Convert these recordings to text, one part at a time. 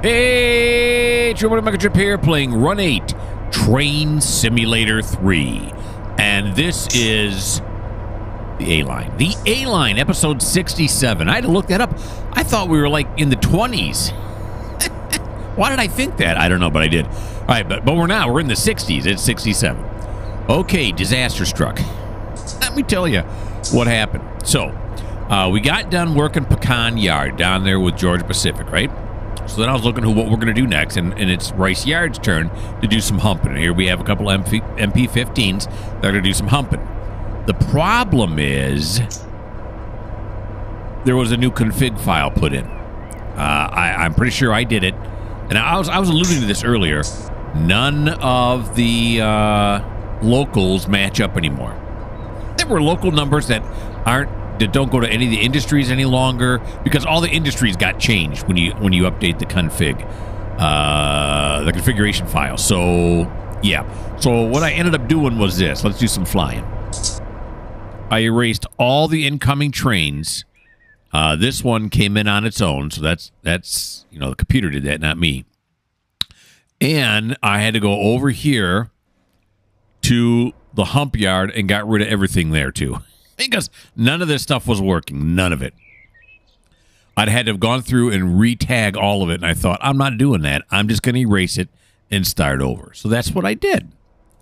Hey, Trouble Mikerowchip here, playing Run 8, Train Simulator 3. And this is the A-Line. The A-Line, episode 67. I had to look that up. I thought we were, like, in the 20s. Why did I think that? I don't know, but I did. All right, but we're not. We're in the 60s. It's 67. Okay, disaster struck. Let me tell you what happened. So, we got done working Pecan Yard down there with Georgia Pacific, right? So then I was looking at what we're going to do next, and it's Rice Yard's turn to do some humping. Here we have a couple MP15s that are going to do some humping. The problem is there was a new config file put in. I'm pretty sure I did it, and I was alluding to this earlier. None of the locals match up anymore. There were local numbers that don't go to any of the industries any longer because all the industries got changed when you update the the configuration file. So yeah. So what I ended up doing was this. Let's do some flying. I erased all the incoming trains. This one came in on its own, so that's the computer did that, not me. And I had to go over here to the hump yard and got rid of everything there too. Because none of this stuff was working. None of it. I'd had to have gone through and re-tag all of it, and I thought, I'm not doing that. I'm just going to erase it and start over. So that's what I did.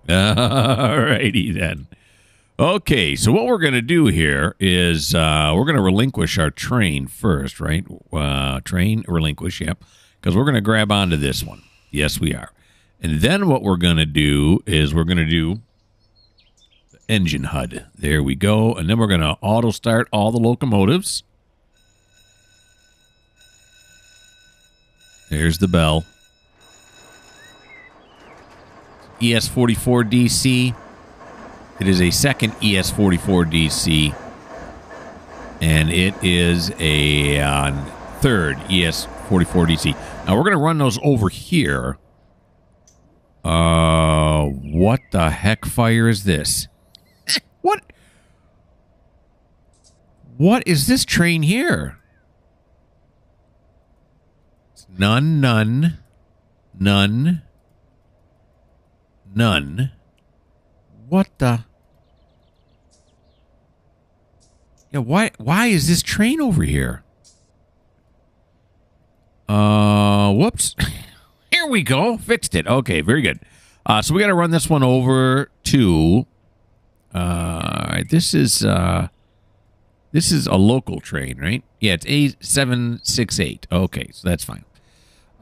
Alrighty then. Okay, so what we're going to do here is we're going to relinquish our train first, right? Train relinquish, yep. Because we're going to grab onto this one. Yes, we are. And then what we're going to do is we're going to do engine HUD. There we go. And then we're going to auto start all the locomotives. There's the bell. ES44DC. It is a second ES44DC. And it is a third ES44DC. Now we're going to run those over here. What the heck fire is this? What is this train here? It's none. What the? Yeah, why is this train over here? Whoops. Here we go. Fixed it. Okay, very good. So we got to run this one over to this is a local train, right? Yeah, it's A768. Okay, so that's fine.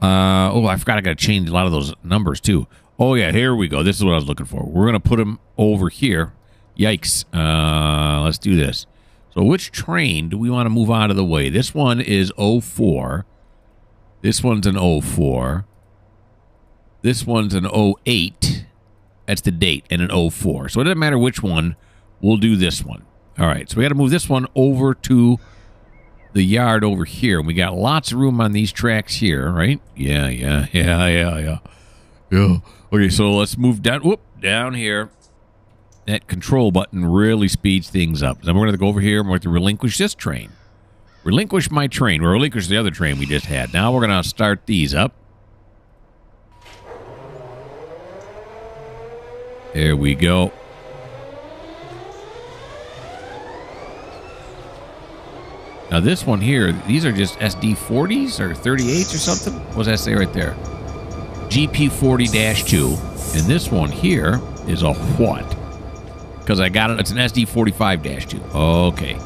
I forgot I got to change a lot of those numbers too. Oh yeah, here we go. This is what I was looking for. We're going to put them over here. Yikes. Let's do this. So which train do we want to move out of the way? This one is 04. This one's an 04. This one's an 08. That's the date, and an 04. So it doesn't matter which one. We'll do this one. All right, so we got to move this one over to the yard over here. We got lots of room on these tracks here, right? Yeah. Okay, so let's move down here. That control button really speeds things up. Then we're going to go over here and we're going to relinquish this train. Relinquish my train. We'll relinquish the other train we just had. Now we're going to start these up. There we go. Now this one here, these are just SD40s or 38s or something. What does that say right there? GP40-2. And this one here is a what? Because I got it. It's an SD45-2. Okay.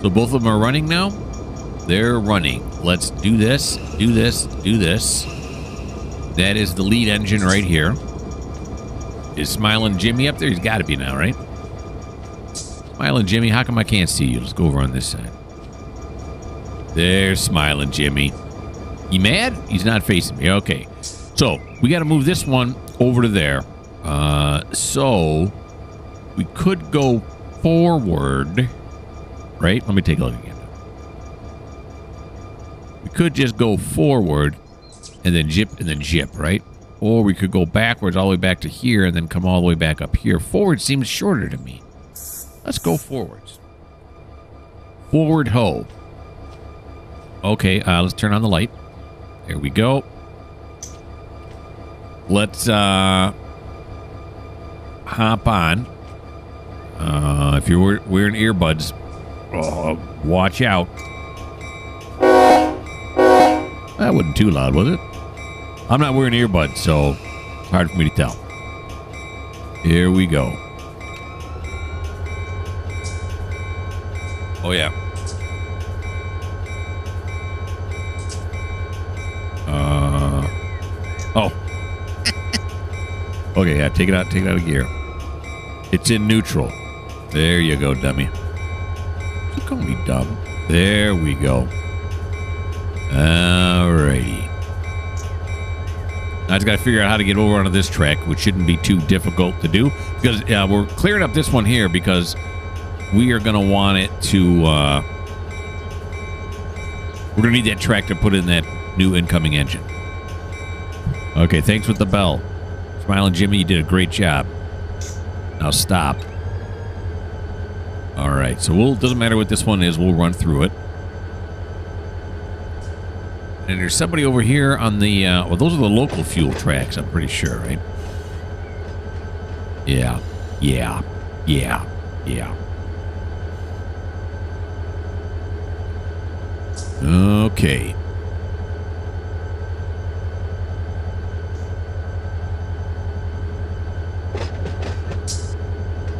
So both of them are running now? They're running. Let's do this, do this, do this. That is the lead engine right here. Is Smiling Jimmy up there? He's got to be now, right? Smiling Jimmy, how come I can't see you? Let's go over on this side. There's Smiling Jimmy. You mad? He's not facing me. Okay. So, we got to move this one over to there. So, we could go forward. Right? Let me take a look again. We could just go forward and then jip, right? Or we could go backwards all the way back to here and then come all the way back up here. Forward seems shorter to me. Let's go forwards. Forward ho. Okay, let's turn on the light. There we go. Let's hop on. If you're wearing earbuds, watch out. That wasn't too loud, was it? I'm not wearing earbuds, so it's hard for me to tell. Here we go. Oh, yeah. Oh. Okay, yeah, take it out of gear. It's in neutral. There you go, dummy. Don't call me dumb. There we go. Alrighty. I just got to figure out how to get over onto this track, which shouldn't be too difficult to do. Because we're clearing up this one here because we are going to want it to... we're going to need that track to put in that new incoming engine. Okay, thanks with the bell. Smiling Jimmy, you did a great job. Now stop. All right, so doesn't matter what this one is, we'll run through it. And there's somebody over here on the, well, those are the local fuel tracks, I'm pretty sure, right? Yeah. Okay.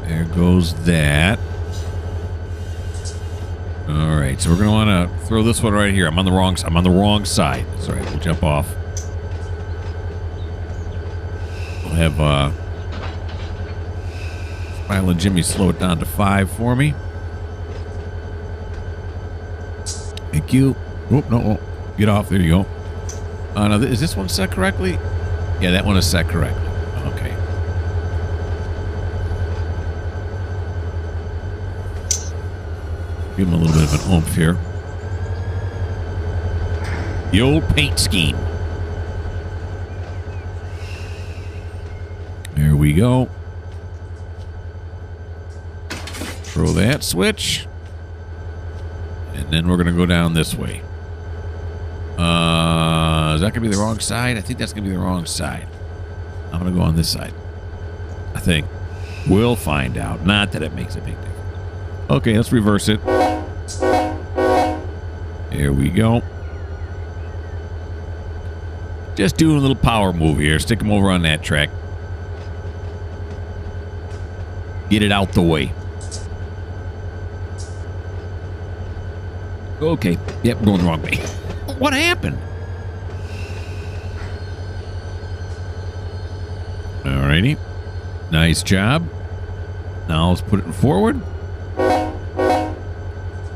There goes that. All right, so we're gonna want to throw this one right here. I'm on the wrong side. That's all right. We'll jump off. We'll have Smile and Jimmy slow it down to 5 for me. Thank you. Oh no! Get off. There you go. Now, is this one set correctly? Yeah, that one is set correctly. Okay. Give him a little bit of an oomph here. The old paint scheme. There we go. Throw that switch. And then we're going to go down this way. Is that going to be the wrong side? I think that's going to be the wrong side. I'm going to go on this side. I think. We'll find out. Not that it makes a big difference. Okay, let's reverse it. There we go. Just doing a little power move here. Stick him over on that track. Get it out the way. Okay. Yep, going the wrong way. What happened? Alrighty. Nice job. Now let's put it forward.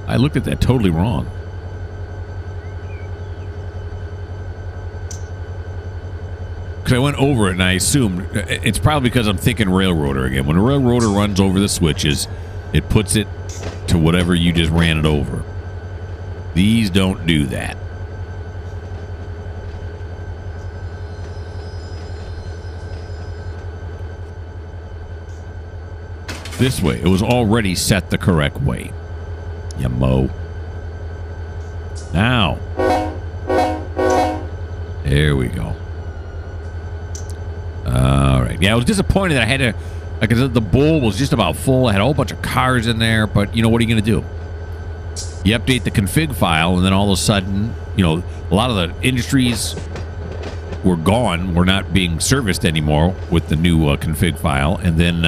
I looked at that totally wrong. Because I went over it and I assumed it's probably because I'm thinking railroader again. When a railroader runs over the switches, it puts it to whatever you just ran it over. These don't do that. This way. It was already set the correct way. You mo. Now. There we go. All right. Yeah, I was disappointed that I had to... Because the bowl was just about full. I had a whole bunch of cars in there. But, you know, what are you going to do? You update the config file, and then all of a sudden, you know, a lot of the industries were gone. Were not being serviced anymore with the new config file. And then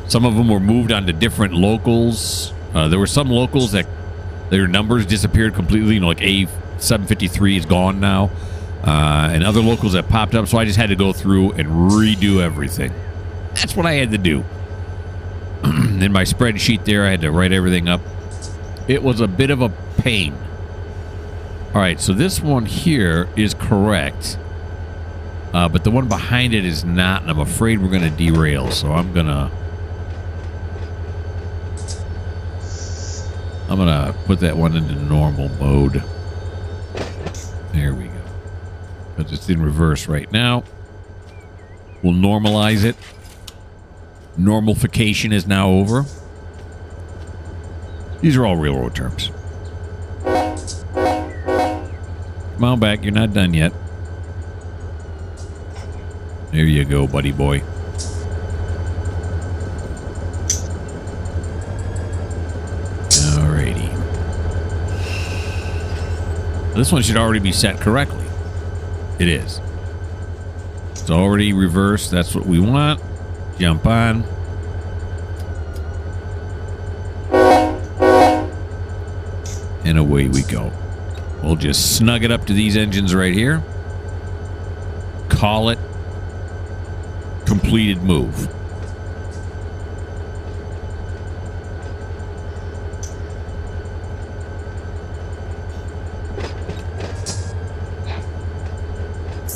some of them were moved onto different locals. There were some locals that their numbers disappeared completely. You know, like A753 is gone now. And other locals that popped up. So I just had to go through and redo everything. That's what I had to do. In my spreadsheet there, I had to write everything up. It was a bit of a pain. All right, so this one here is correct. But the one behind it is not, and I'm afraid we're going to derail. So I'm going to put that one into normal mode. There we go. Because it's in reverse right now. We'll normalize it. Normalification is now over. These are all railroad terms. Come on back. You're not done yet. There you go, buddy boy. Alrighty. This one should already be set correctly. It is. It's already reversed. That's what we want. Jump on. And away we go. We'll just snug it up to these engines right here. Call it completed move.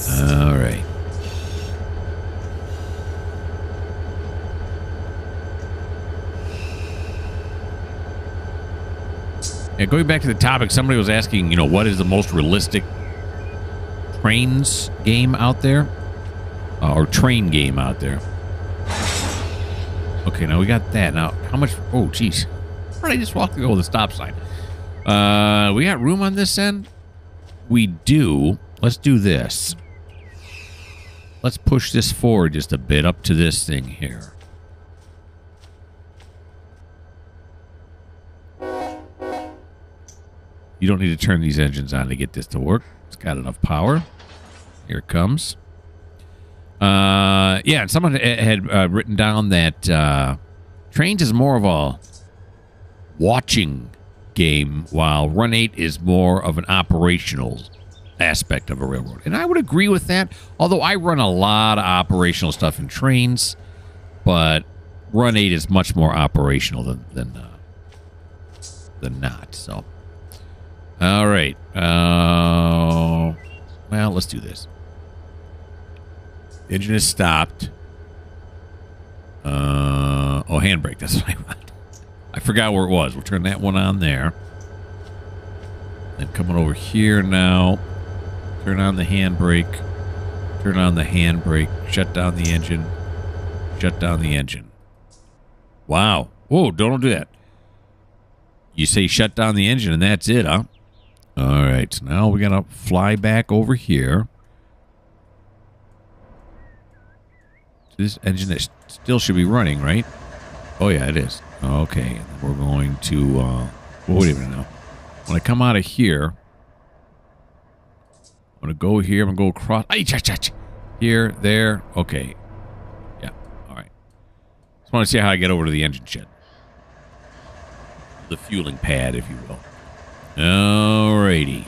All right. Yeah, going back to the topic, somebody was asking, you know, what is the most realistic trains game out there? Or train game out there. Okay, now we got that. Now, how much? Oh, jeez. Where did I just walk through? Oh, the stop sign. We got room on this end? We do. Let's do this. Let's push this forward just a bit up to this thing here. You don't need to turn these engines on to get this to work. It's got enough power. Here it comes. Yeah, and someone had written down that Trains is more of a watching game, while Run 8 is more of an operational aspect of a railroad. And I would agree with that, although I run a lot of operational stuff in Trains, but Run 8 is much more operational than not. So, all right. Well, let's do this. The engine is stopped. Oh, handbrake. That's what I want. I forgot where it was. We'll turn that one on there. Then coming over here now. Turn on the handbrake. Turn on the handbrake. Shut down the engine. Shut down the engine. Wow. Whoa, don't do that. You say shut down the engine and that's it, huh? All right. So now we got to fly back over here. This engine that still should be running, right? Oh, yeah, it is. Okay. And we're going to... well, wait a minute now. When I come out of here... I'm going to go here. I'm going to go across... Here, there. Okay. Yeah. All right. Just want to see how I get over to the engine shed. The fueling pad, if you will. Alrighty.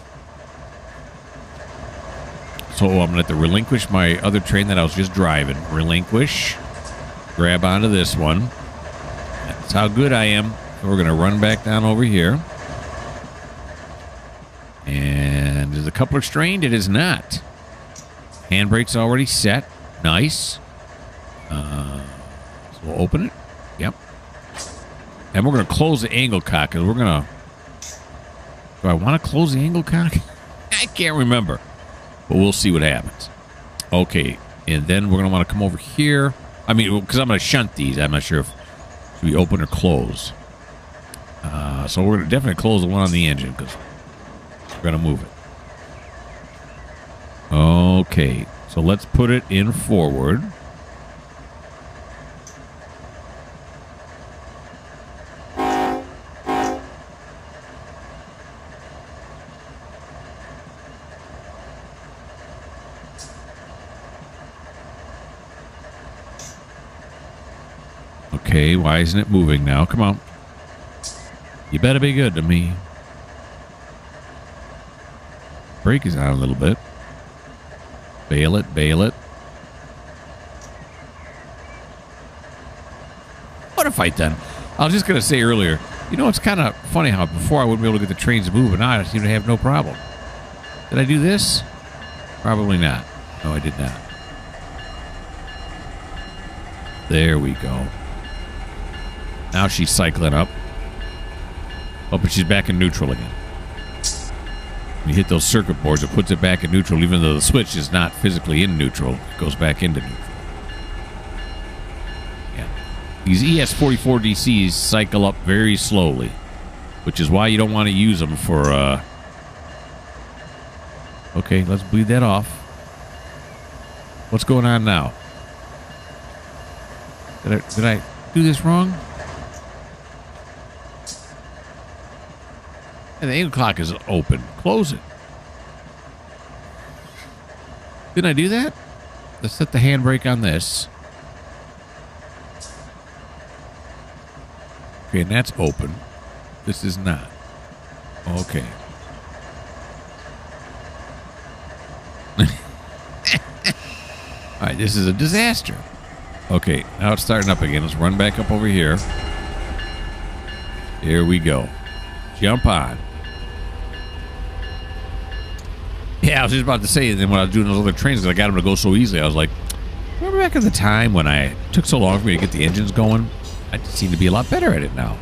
So I'm going to have to relinquish my other train that I was just driving. Relinquish. Grab onto this one. That's how good I am. So we're going to run back down over here. And is the coupler strained? It is not. Handbrake's already set. Nice. So we'll open it. Yep. And we're going to close the angle cock. Because we're going to... Do I want to close the angle cock? I can't remember. But we'll see what happens. Okay. And then we're going to want to come over here. I mean, because I'm going to shunt these. I'm not sure if should we open or close. So we're going to definitely close the one on the engine because we're going to move it. Okay. So let's put it in forward. Okay, why isn't it moving now? Come on. You better be good to me. Brake is on a little bit. Bail it, bail it. What a fight then. I was just going to say earlier, you know, it's kind of funny how before I wouldn't be able to get the trains to move, and now I seem to have no problem. Did I do this? Probably not. No, I did not. There we go. Now she's cycling up. Oh, but she's back in neutral again. When you hit those circuit boards, it puts it back in neutral, even though the switch is not physically in neutral. It goes back into neutral. Yeah. These ES44 DCs cycle up very slowly, which is why you don't want to use them for Okay, let's bleed that off. What's going on now? Did I do this wrong? And the 8 o'clock is open. Close it. Didn't I do that? Let's set the handbrake on this. Okay, and that's open. This is not. Okay. All right, this is a disaster. Okay, now it's starting up again. Let's run back up over here. Here we go. Jump on. Yeah, I was just about to say, and then when I was doing those other trains, because I got them to go so easily, I was like, remember back at the time when I took so long for me to get the engines going? I seem to be a lot better at it now.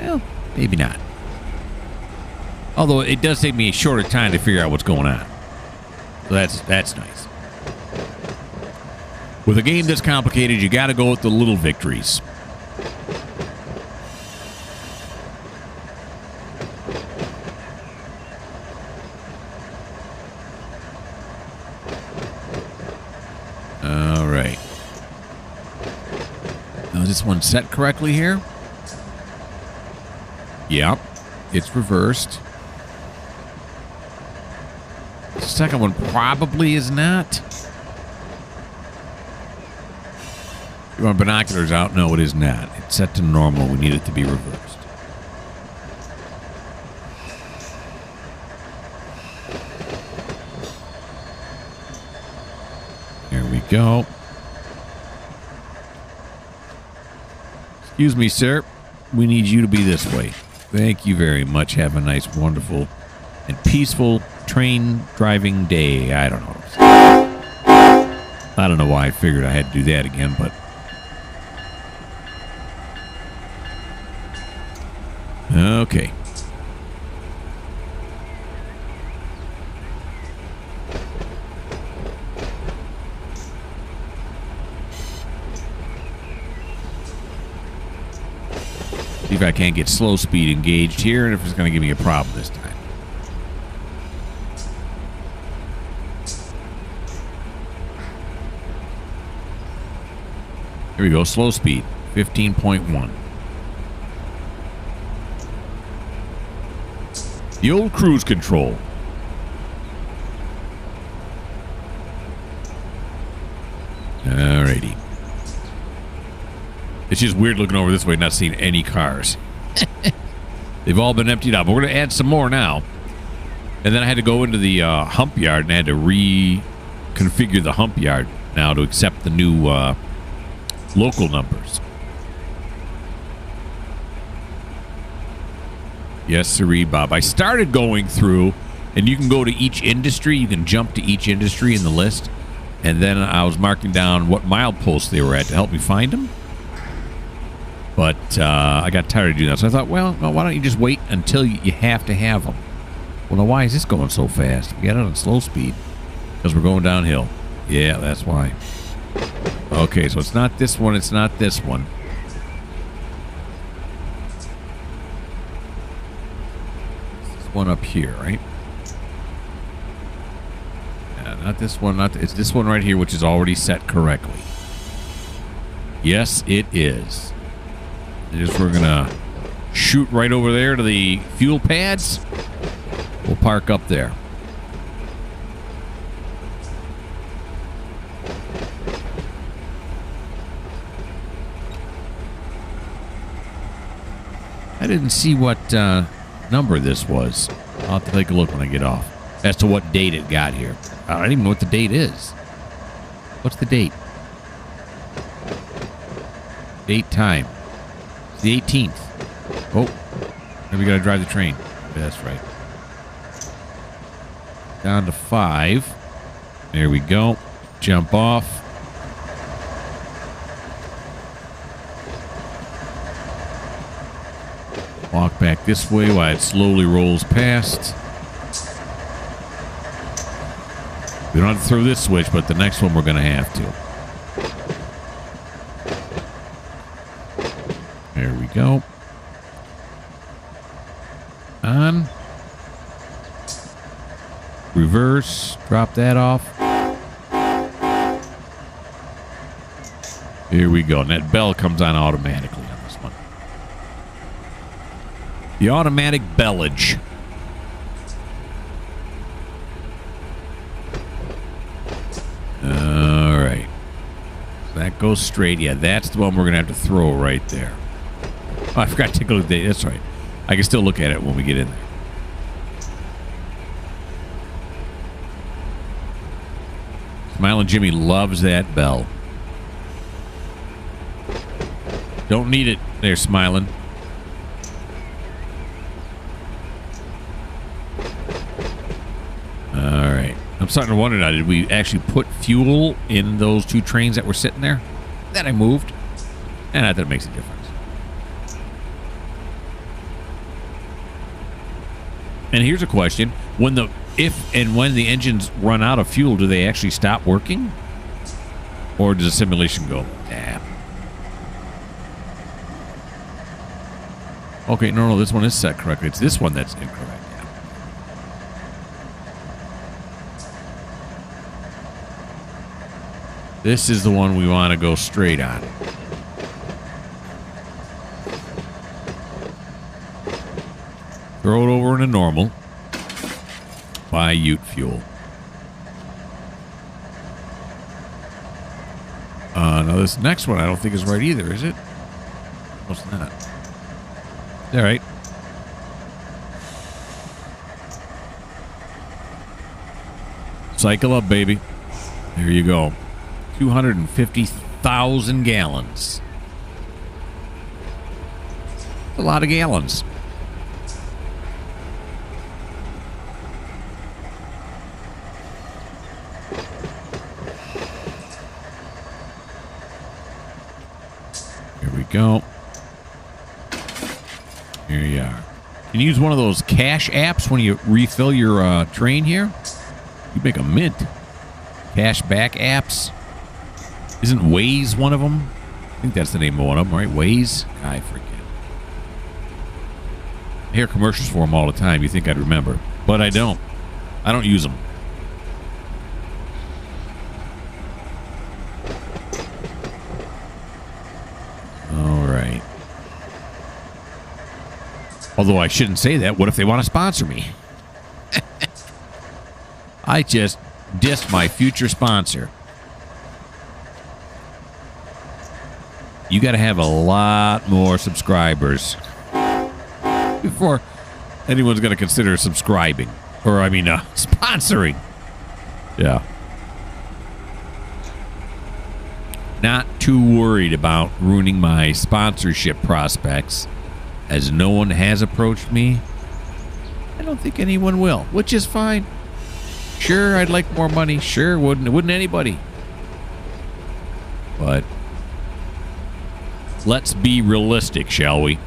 Well, maybe not. Although it does take me a shorter time to figure out what's going on. So that's nice. With a game this complicated, you got to go with the little victories. All right. Now, is this one set correctly here? Yep. It's reversed. The second one probably is not. You want binoculars out? No, it is not. It's set to normal. We need it to be reversed. There we go. Excuse me, sir. We need you to be this way. Thank you very much. Have a nice, wonderful, and peaceful train driving day. I don't know. I don't know why I figured I had to do that again, but... Okay. See if I can't get slow speed engaged here and if it's going to give me a problem this time. Here we go. Slow speed. 15.1. The old cruise control. Alrighty. It's just weird looking over this way, not seeing any cars. They've all been emptied out, but we're going to add some more now. And then I had to go into the hump yard and I had to reconfigure the hump yard now to accept the new local numbers. Yes, sirree, Bob. I started going through, and you can go to each industry. You can jump to each industry in the list. And then I was marking down what mileposts they were at to help me find them. But I got tired of doing that. So I thought, well, why don't you just wait until you have to have them? Well, now, why is this going so fast? We got it on slow speed because we're going downhill. Yeah, that's why. Okay, so it's not this one. It's not this one. One up here, right? Yeah, not this one. It's this one right here, which is already set correctly. Yes, it is. We're gonna shoot right over there to the fuel pads. We'll park up there. I didn't see what number this was. I'll have to take a look when I get off as to what date it got here. I don't even know what the date is. What's the date? Date time. It's the 18th. Oh, now we got to drive the train. That's right. Down to 5. There we go. Jump off. Walk back this way while it slowly rolls past. We don't have to throw this switch, but the next one we're going to have to. There we go. Reverse. Drop that off. Here we go. And that bell comes on automatically on this one. The automatic bellage. All right. That goes straight. Yeah, that's the one we're going to have to throw right there. Oh, I forgot to take a look at that. That's right. I can still look at it when we get in there. Smiling Jimmy loves that bell. Don't need it there, Smiling. All right. I'm starting to wonder now, did we actually put fuel in those two trains that were sitting there? That I moved. And not that it makes a difference. And here's a question. If and when the engines run out of fuel, do they actually stop working? Or does the simulation go, nah. Okay, no, this one is set correctly. It's this one that's incorrect. Yeah. This is the one we want to go straight on. Throw it over into normal. Buy Ute fuel. Now this next one I don't think is right either, is it? No, it's not. All right. Cycle up, baby. There you go. 250,000 gallons. That's a lot of gallons. Here we go. Here you are. Can you use one of those cash apps when you refill your train here? You make a mint. Cash back apps. Isn't Waze one of them? I think that's the name of one of them, right? Waze? I forget. I hear commercials for them all the time. You think I'd remember. But I don't. I don't use them. All right. Although I shouldn't say that. What if they want to sponsor me? I just dissed my future sponsor. You got to have a lot more subscribers before anyone's going to consider subscribing. Or, I mean, sponsoring. Yeah. Not too worried about ruining my sponsorship prospects, as no one has approached me. I don't think anyone will, which is fine. Sure, I'd like more money. Sure, wouldn't anybody. But let's be realistic, shall we?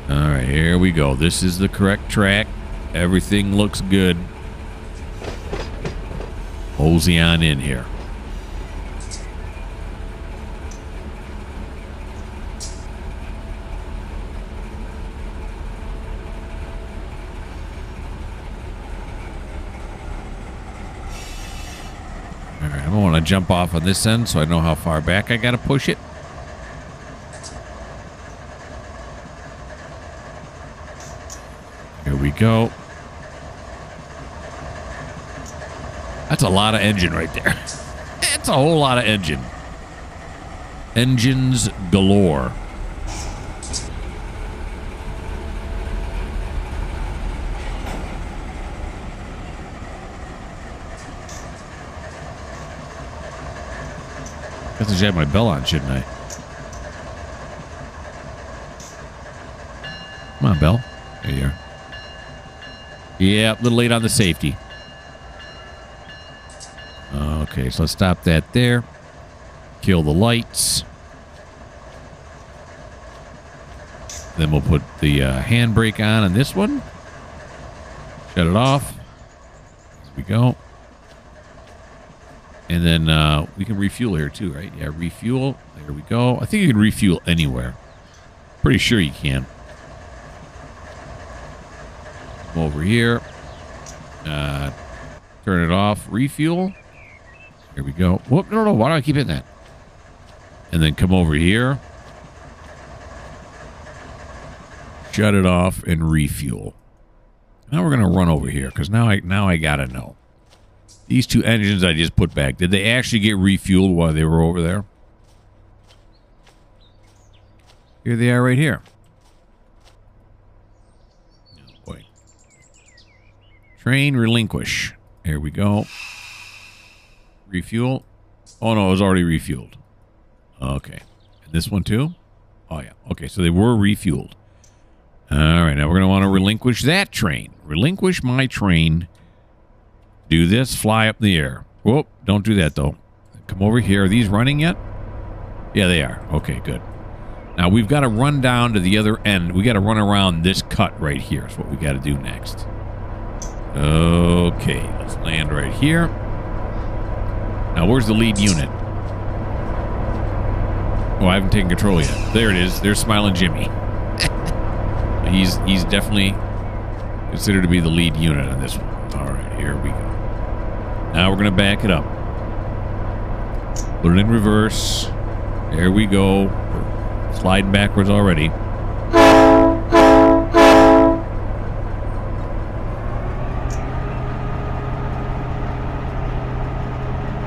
All right, here we go. This is the correct track. Everything looks good. Mosey on in here. All right, I don't want to jump off on this end so I know how far back I got to push it. Here we go. That's a lot of engine right there. That's a whole lot of engine. Engines galore. Guess I should have my bell on, shouldn't I? Come on, Bell. There you are. Yeah, a little late on the safety. Okay, so let's stop that there. Kill the lights. Then we'll put the handbrake on this one. Shut it off. There we go. And then we can refuel here too, right? Yeah, refuel. There we go. I think you can refuel anywhere. Pretty sure you can. Come over here. Turn it off. Refuel. Here we go. Whoop, no. Why do I keep hitting that? And then come over here. Shut it off and refuel. Now we're going to run over here because now I got to know. These two engines I just put back, did they actually get refueled while they were over there? Here they are right here. Oh, boy. Train relinquish. Here we go. Refuel. Oh, no, it was already refueled. Okay. And this one too? Oh, yeah. Okay, so they were refueled. All right, now we're going to want to relinquish that train. Relinquish my train. Do this, fly up in the air. Whoop, don't do that, though. Come over here. Are these running yet? Yeah, they are. Okay, good. Now, we've got to run down to the other end. We got to run around this cut right here. That's what we got to do next. Okay, let's land right here. Now, where's the lead unit? Oh, I haven't taken control yet. There it is. There's Smiling Jimmy. He's definitely considered to be the lead unit on this one. All right, here we go. Now we're going to back it up. Put it in reverse. There we go. We're sliding backwards already.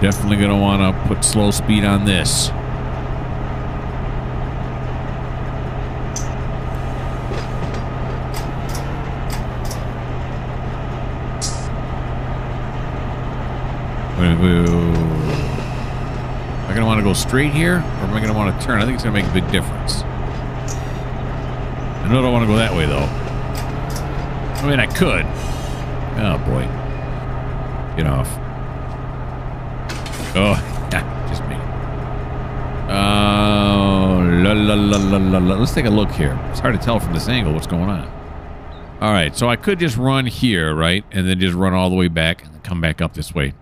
Definitely going to want to put slow speed on this. Am I going to want to go straight here, or am I going to want to turn? I think it's going to make a big difference. I know I don't want to go that way, though. I mean, I could. Oh, boy. Get off. Oh, just me. Let's take a look here. It's hard to tell from this angle what's going on. All right, so I could just run here, right, and then just run all the way back and then come back up this way.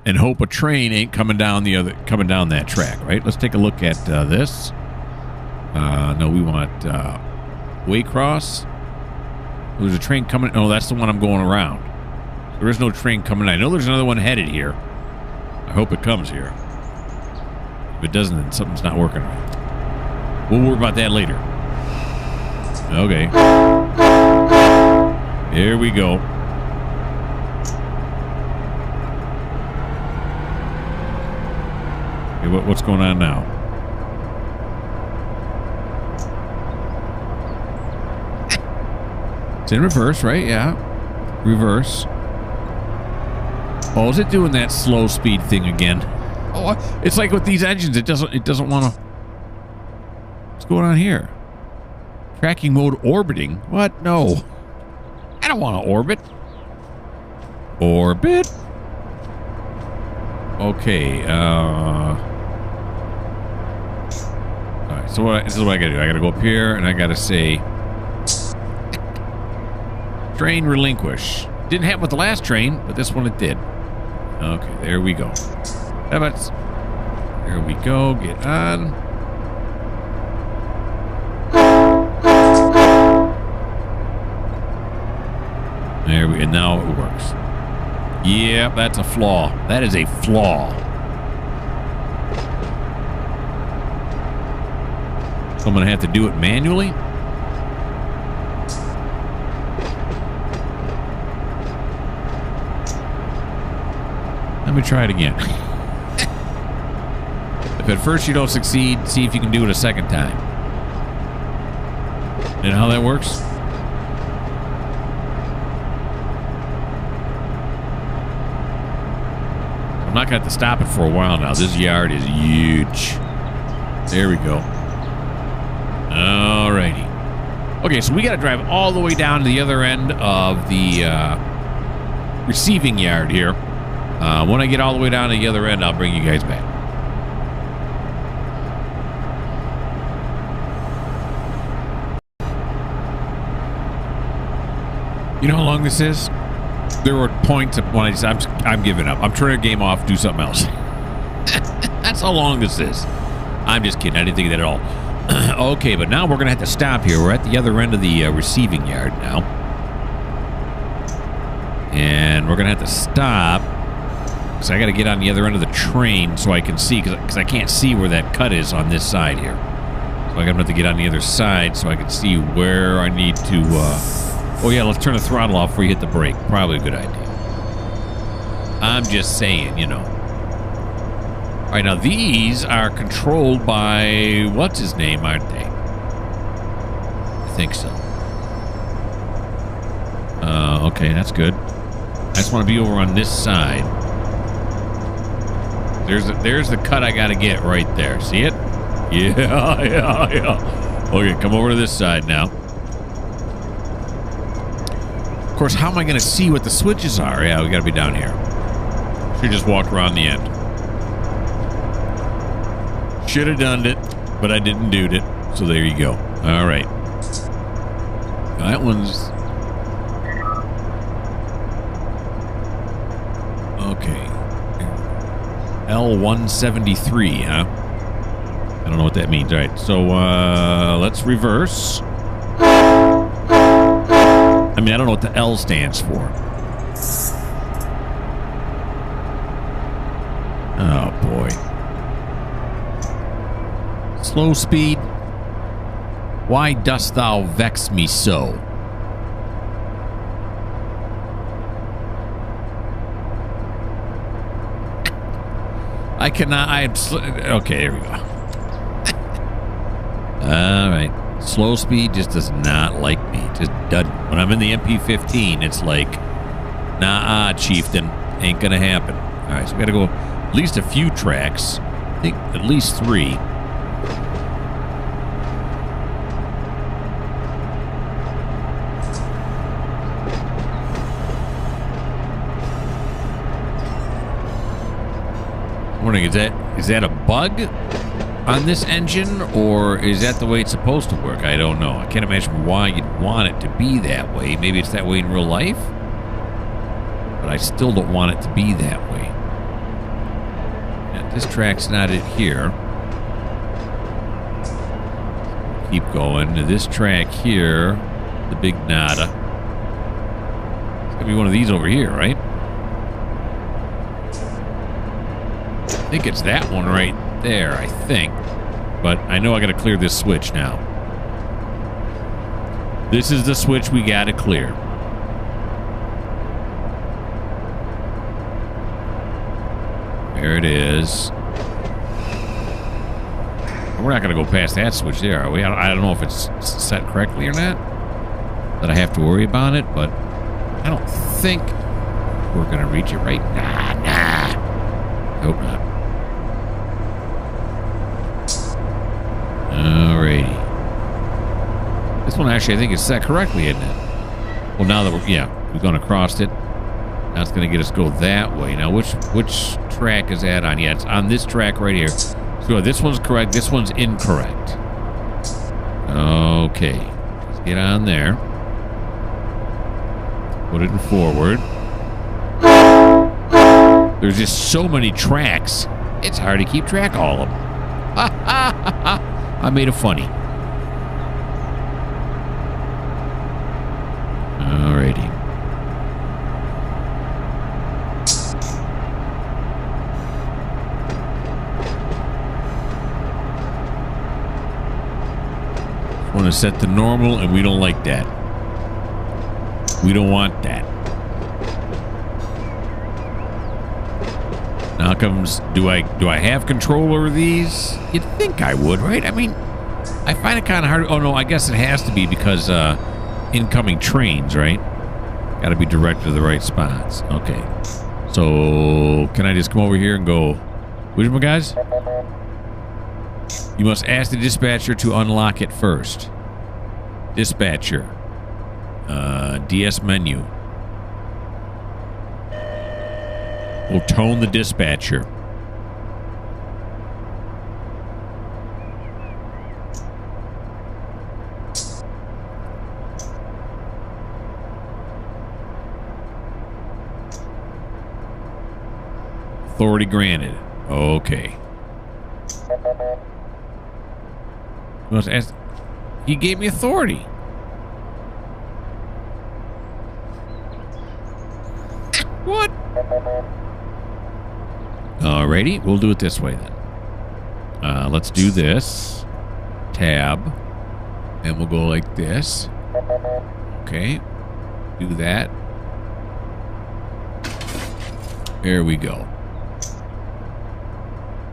And hope a train ain't coming down that track, right? Let's take a look at this. No, we want Waycross. There's a train coming. Oh, that's the one I'm going around. There is no train coming. I know there's another one headed here. I hope it comes here. If it doesn't, then something's not working right. We'll worry about that later. Okay. Here we go. What's going on now? It's in reverse, right? Yeah. Reverse. Oh, is it doing that slow speed thing again? Oh, it's like with these engines, it doesn't want to. What's going on here? Tracking mode orbiting? What? No. I don't want to orbit. Orbit. Okay, alright, so this is what I gotta do. I gotta go up here and I gotta say train relinquish. Didn't happen with the last train, but this one it did. Okay, there we go. There we go, get on. And now it works. Yep, that's a flaw. That is a flaw. So I'm going to have to do it manually. Let me try it again. If at first you don't succeed, see if you can do it a second time. You know how that works? I'm not going to have to stop it for a while now. This yard is huge. There we go. Alrighty. Okay, so we got to drive all the way down to the other end of the receiving yard here. When I get all the way down to the other end, I'll bring you guys back. You know how long this is? There were points when I just, I'm giving up. I'm turning the game off, do something else. That's how long this is. I'm just kidding. I didn't think of that at all. Okay, but now we're going to have to stop here. We're at the other end of the receiving yard now. And we're going to have to stop. Because I got to get on the other end of the train so I can see. Because I can't see where that cut is on this side here. So I'm going to have to get on the other side so I can see where I need to... oh, yeah, let's turn the throttle off before you hit the brake. Probably a good idea. I'm just saying, you know. All right, now these are controlled by... What's his name, aren't they? I think so. Okay, that's good. I just want to be over on this side. There's the cut I got to get right there. See it? Yeah. Okay, come over to this side now. Of course, how am I going to see what the switches are? Yeah, we got to be down here. Should just walk around the end. Should have done it, but I didn't do it. So there you go. All right. That one's... Okay. L173, huh? I don't know what that means. All right, so let's reverse. I mean, I don't know what the L stands for. Oh, boy. Slow speed. Why dost thou vex me so? I cannot. Okay, there we go. All right. Slow speed just does not like me. Just doesn't. When I'm in the MP15, it's like, nah, chieftain, ain't gonna happen. All right, so we gotta go at least a few tracks. I think at least 3. I'm wondering, is that a bug on this engine, or is that the way it's supposed to work? I don't know. I can't imagine why you'd want it to be that way. Maybe it's that way in real life, but I still don't want it to be that way. Now, this track's not it here. Keep going to this track here, the big nada. It's gonna be one of these over here, right? I think it's that one right there, I think. But I know I got to clear this switch now. This is the switch we got to clear. There it is. We're not going to go past that switch there, are we? I don't know if it's set correctly or not. That I have to worry about it, but I don't think we're going to reach it right. Nah. Hope not. Alrighty. This one actually I think is set correctly, isn't it? Well, now that we've gone across it. Now it's going to get us go that way. Now, which track is that on? Yeah, it's on this track right here. So this one's correct. This one's incorrect. Okay. Let's get on there. Put it in forward. There's just so many tracks. It's hard to keep track of all of them. I made it funny. Alrighty. Want to set to normal, and we don't like that. We don't want that. Now comes, do I have control over these? You'd think I would, right? I mean, I find it kind of hard. Oh, no, I guess it has to be because incoming trains, right? Got to be directed to the right spots. Okay. So, can I just come over here and go, which one, guys? You must ask the dispatcher to unlock it first. Dispatcher. DS menu. We'll tone the dispatcher. Authority granted. Okay. You must ask. He gave me authority. Alrighty, we'll do it this way then. Let's do this. Tab. And we'll go like this. Okay. Do that. There we go.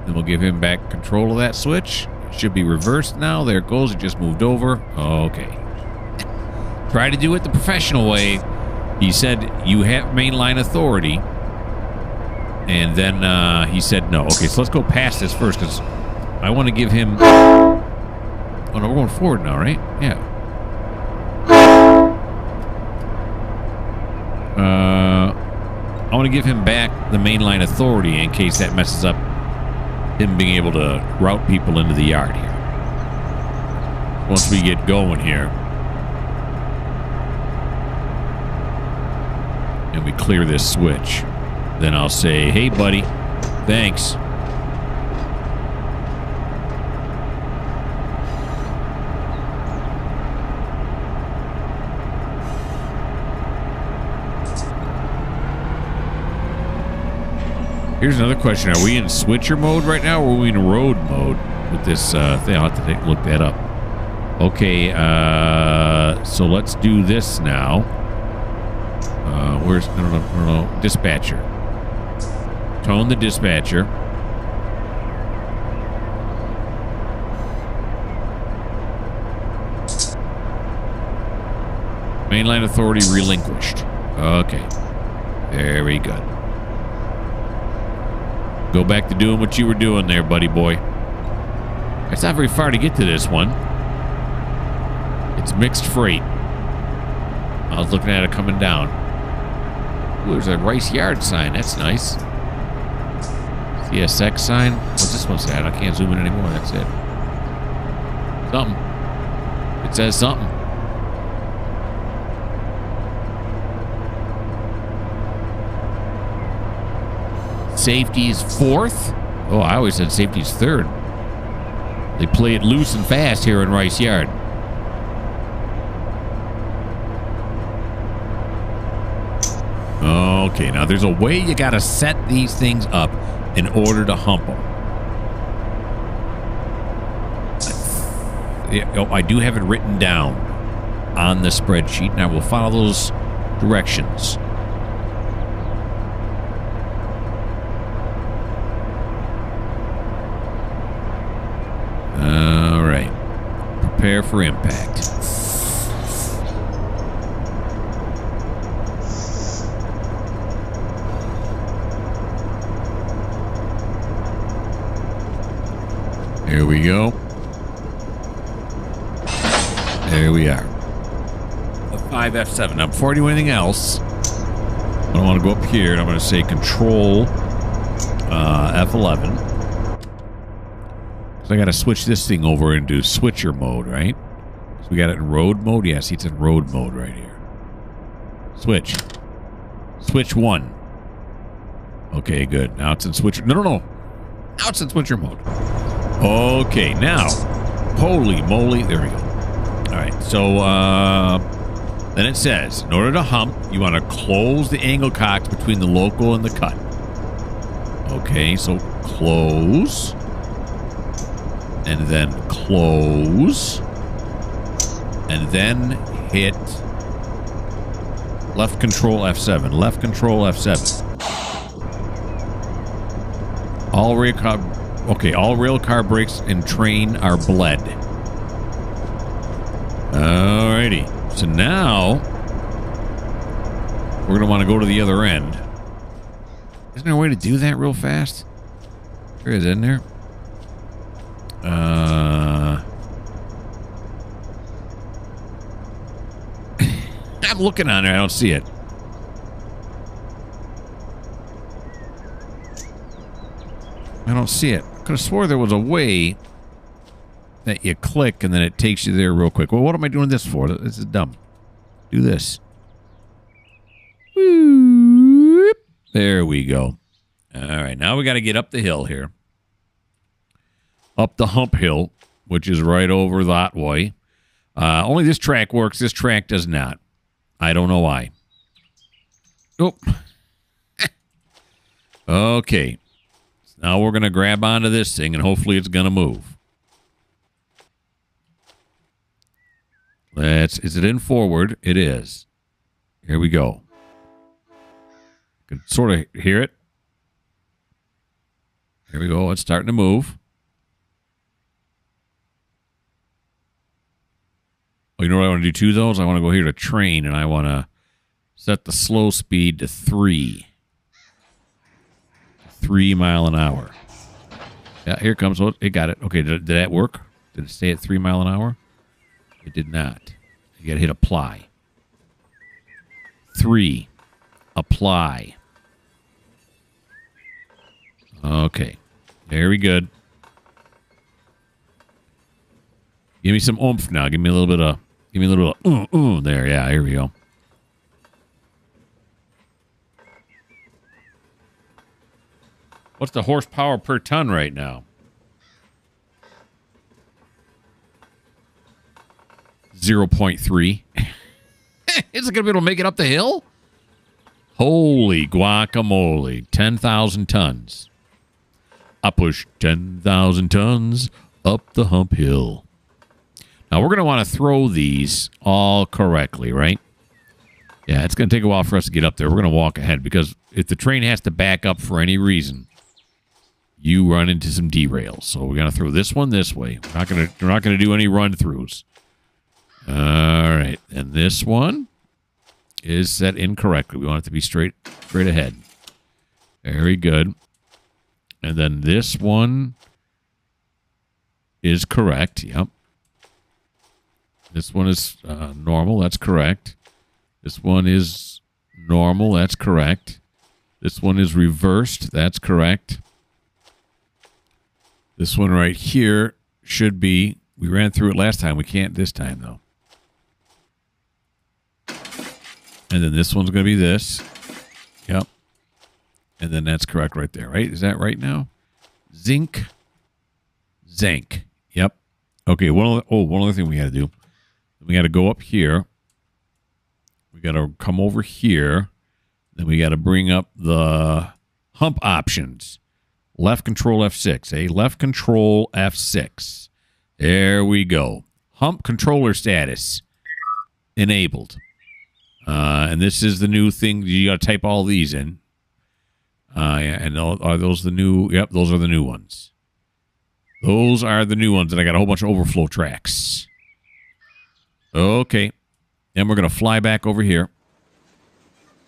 Then we'll give him back control of that switch. It should be reversed now. There it goes. It just moved over. Okay. Try to do it the professional way. He said, you have mainline authority. And then he said no. Okay, so let's go past this first because I want to give him... Oh, no, we're going forward now, right? Yeah. I want to give him back the mainline authority in case that messes up him being able to route people into the yard here. Once we get going here. And we clear this switch. Then I'll say, hey, buddy, thanks. Here's another question. Are we in switcher mode right now, or are we in road mode with this thing? I'll have to look that up. Okay, so let's do this now. Where's... No. Dispatcher. Tone the dispatcher. Mainline authority relinquished. Okay. Very good. Go back to doing what you were doing there, buddy boy. It's not very far to get to this one. It's mixed freight. I was looking at it coming down. Ooh, there's a Rice Yard sign. That's nice. CSX sign. What's this one say? I can't zoom in anymore. That's it. Something. It says something. Safety's fourth? Oh, I always said safety's third. They play it loose and fast here in Rice Yard. Okay, now there's a way you got to set these things up in order to hump them. I do have it written down on the spreadsheet, and I will follow those directions. All right. Prepare for impact. Here we go. There we are. A 5 F7. Now, before I do anything else, I don't want to go up here, and I'm going to say Control F11. So I got to switch this thing over into switcher mode, right? So we got it in road mode. Yeah, see, it's in road mode right here. Switch. Switch 1. Okay, good. Now it's in switcher. No. Now it's in switcher mode. Okay, now, holy moly, there we go. All right, so then it says, in order to hump, you want to close the angle cocks between the local and the cut. Okay, so close, and then close, and then hit left control F7, left control F7. All rear car... Okay, all rail car brakes and train are bled. Alrighty. So now, we're going to want to go to the other end. Isn't there a way to do that real fast? There is, isn't there? I'm looking on there. I don't see it. I don't see it. I could have swore there was a way that you click and then it takes you there real quick. Well, what am I doing this for? This is dumb. Do this. There we go. All right, now we got to get up the hill here. Up the hump hill, which is right over that way. Only this track works. This track does not. I don't know why. Oh. Okay. Now we're going to grab onto this thing, and hopefully it's going to move. Is it in forward? It is. Here we go. Can sort of hear it. Here we go. It's starting to move. Oh, you know what I want to do too, though? Is I want to go here to train, and I want to set the slow speed to 3. 3 mile an hour. Yeah, here it comes. Oh, it got it. Okay, did that work? Did it stay at 3 mile an hour? It did not. You got to hit apply. 3. Apply. Okay. Very good. Give me some oomph now. Give me a little bit of there. Yeah, here we go. What's the horsepower per ton right now? 0.3. Is it going to be able to make it up the hill? Holy guacamole. 10,000 tons. I push 10,000 tons up the hump hill. Now, we're going to want to throw these all correctly, right? Yeah, it's going to take a while for us to get up there. We're going to walk ahead because if the train has to back up for any reason, you run into some derails. So we're going to throw this one this way. We're not going to do any run-throughs. All right. And this one is set incorrectly. We want it to be straight ahead. Very good. And then this one is correct. Yep. This one is normal. That's correct. This one is normal. That's correct. This one is reversed. That's correct. This one right here should be. We ran through it last time. We can't this time, though. And then this one's going to be this. Yep. And then that's correct right there, right? Is that right now? Zinc. Zinc. Yep. Okay, one other thing we got to do. We got to go up here. We got to come over here. Then we got to bring up the hump options. Left control F6, eh? Left control F6. There we go. Hump controller status. Enabled. And this is the new thing. You got to type all these in. Yeah, and are those the new? Yep, those are the new ones. Those are the new ones, and I got a whole bunch of overflow tracks. Okay. Then we're going to fly back over here.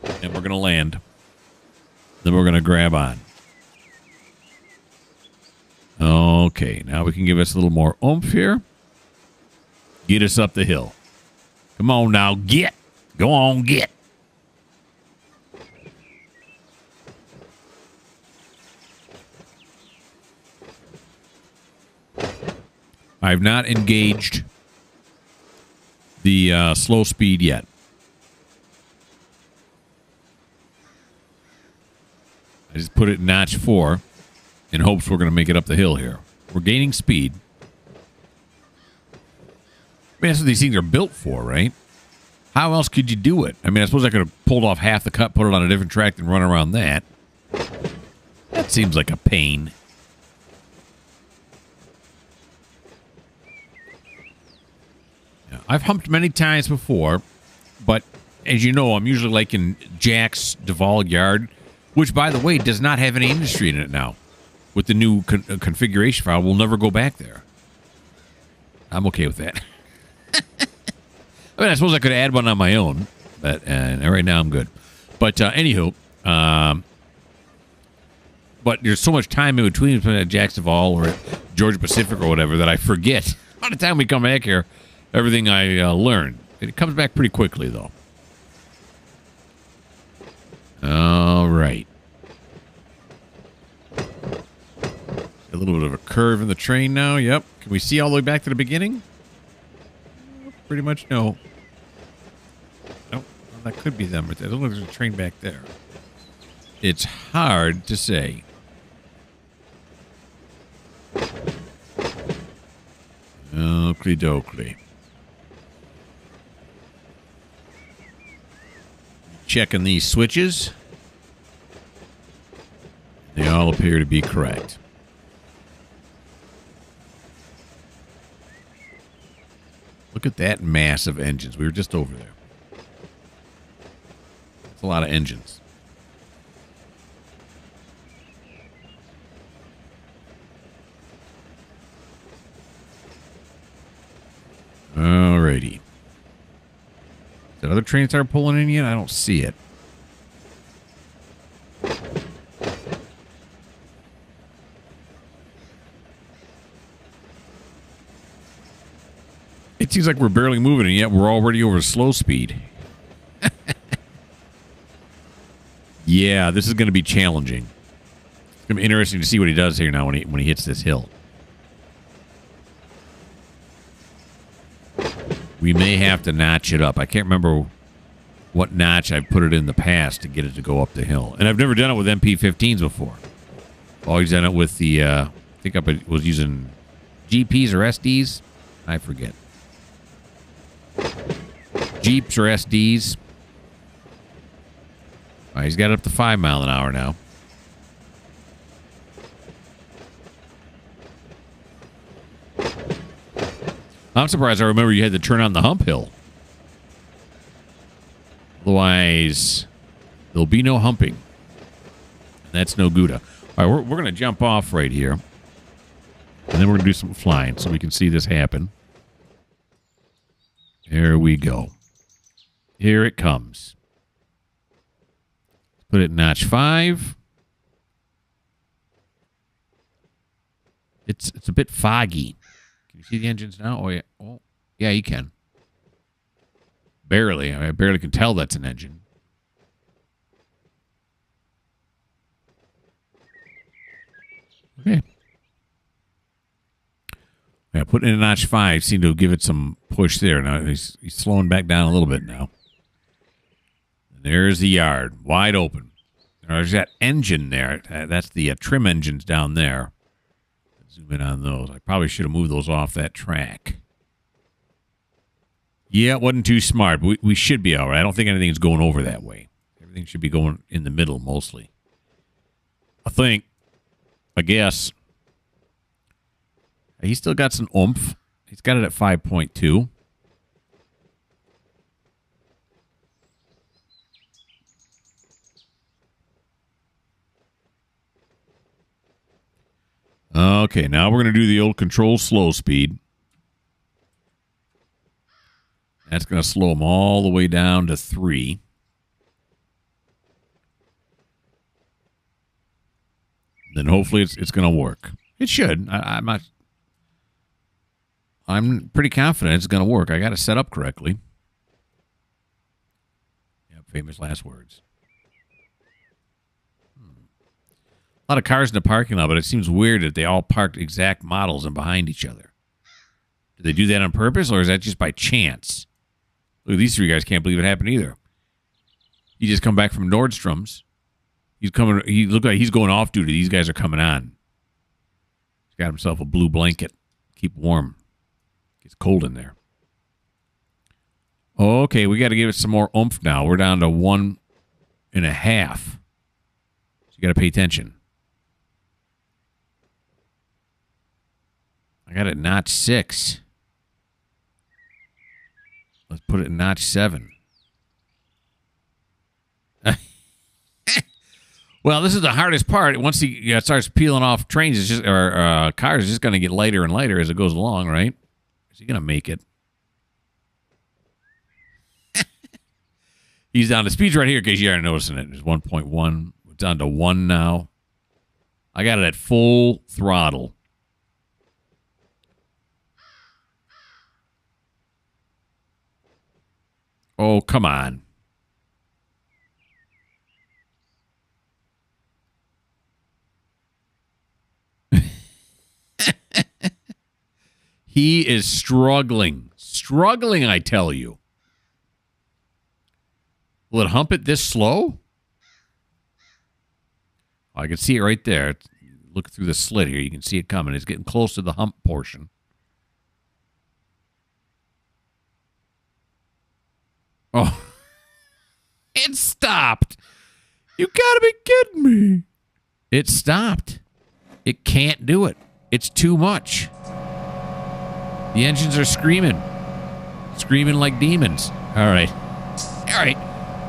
And we're going to land. Then we're going to grab on. Okay, now we can give us a little more oomph here. Get us up the hill. Come on now, get. Go on, get. I've not engaged the slow speed yet. I just put it in notch 4 in hopes we're going to make it up the hill here. We're gaining speed. I mean, that's what these things are built for, right? How else could you do it? I mean, I suppose I could have pulled off half the cut, put it on a different track, and run around that. That seems like a pain. Yeah, I've humped many times before, but as you know, I'm usually like in Jack's Duval yard, which, by the way, does not have any industry in it now. With the new configuration file, we'll never go back there. I'm okay with that. I mean, I suppose I could add one on my own, but right now I'm good. But anywho, but there's so much time in between at Jack's Duval or at Georgia Pacific or whatever that I forget. By the time we come back here, everything I learned. It comes back pretty quickly, though. All right. A little bit of a curve in the train now. Yep. Can we see all the way back to the beginning? Pretty much no. Nope. Well, that could be them, but there's a train back there. It's hard to say. Oakley dokley. Checking these switches. They all appear to be correct. Look at that mass of engines. We were just over there. That's a lot of engines. Alrighty. Did other trains start pulling in yet? I don't see it. It seems like we're barely moving, and yet we're already over slow speed. Yeah, this is going to be challenging. It's going to be interesting to see what he does here now when he hits this hill. We may have to notch it up. I can't remember what notch I've put it in the past to get it to go up the hill. And I've never done it with MP15s before. Always done it with the, I think I was using GPs or SDs. I forget. Jeeps or SDs. All right, he's got it up to 5 miles an hour now. I'm surprised I remember you had to turn on the hump hill. Otherwise, there'll be no humping. That's no Gouda. All right, we're going to jump off right here. And then we're going to do some flying so we can see this happen. There we go. Here it comes. Put it in notch 5. It's a bit foggy. Can you see the engines now? Oh, yeah. Oh, yeah, you can. Barely. I barely can tell that's an engine. Okay. Yeah, putting it in notch 5 seemed to give it some push there. Now he's slowing back down a little bit now. And there's the yard, wide open. There's that engine there. That's the trim engines down there. Zoom in on those. I probably should have moved those off that track. Yeah, it wasn't too smart, but we should be all right. I don't think anything's going over that way. Everything should be going in the middle mostly. I guess. He's still got some oomph. He's got it at 5.2. Okay, now we're going to do the old control slow speed. That's going to slow him all the way down to 3. Then hopefully it's going to work. It should. I'm pretty confident it's going to work. I got it set up correctly. Yeah, famous last words. A lot of cars in the parking lot, but it seems weird that they all parked exact models and behind each other. Did they do that on purpose, or is that just by chance? Look, these 3 guys can't believe it happened either. He just come back from Nordstrom's. He looked like he's going off duty. These guys are coming on. He's got himself a blue blanket. Keep warm. It's cold in there. Okay, we got to give it some more oomph now. We're down to 1.5. So you got to pay attention. I got it notch 6. Let's put it in notch 7. Well, this is the hardest part. Once he starts peeling off trains, it's just cars, it's just going to get lighter and lighter as it goes along, right? Is he going to make it? He's down to speeds right here in case you aren't noticing it. There's 1.1. It's down to 1 now. I got it at full throttle. Oh, come on. He is struggling. Struggling, I tell you. Will it hump it this slow? Oh, I can see it right there. Look through the slit here. You can see it coming. It's getting close to the hump portion. Oh. It stopped. You gotta be kidding me. It stopped. It can't do it. It's too much. The engines are screaming. Screaming like demons. All right. All right.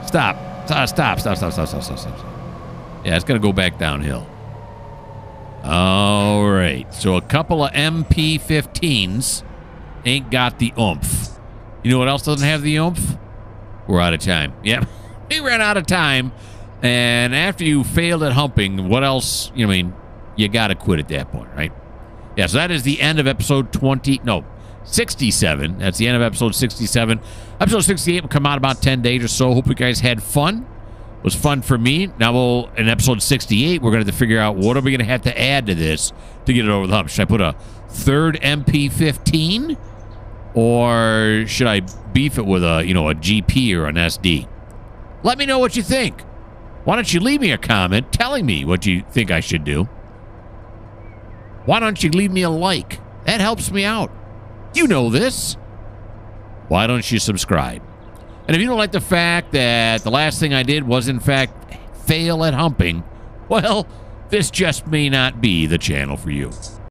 Stop. Stop. Yeah, it's going to go back downhill. All right. So a couple of MP15s ain't got the oomph. You know what else doesn't have the oomph? We're out of time. Yep. We ran out of time. And after you failed at humping, what else? You got to quit at that point, right? Yeah, so that is the end of episode 67. That's the end of episode 67. Episode 68 will come out about 10 days or so. Hope you guys had fun. It was fun for me. Now, in episode 68, we're going to have to figure out what are we going to have to add to this to get it over the hump. Should I put a third MP15? Or should I beef it with a GP or an SD? Let me know what you think. Why don't you leave me a comment telling me what you think I should do? Why don't you leave me a like? That helps me out. You know this. Why don't you subscribe? And if you don't like the fact that the last thing I did was, in fact, fail at humping, well, this just may not be the channel for you.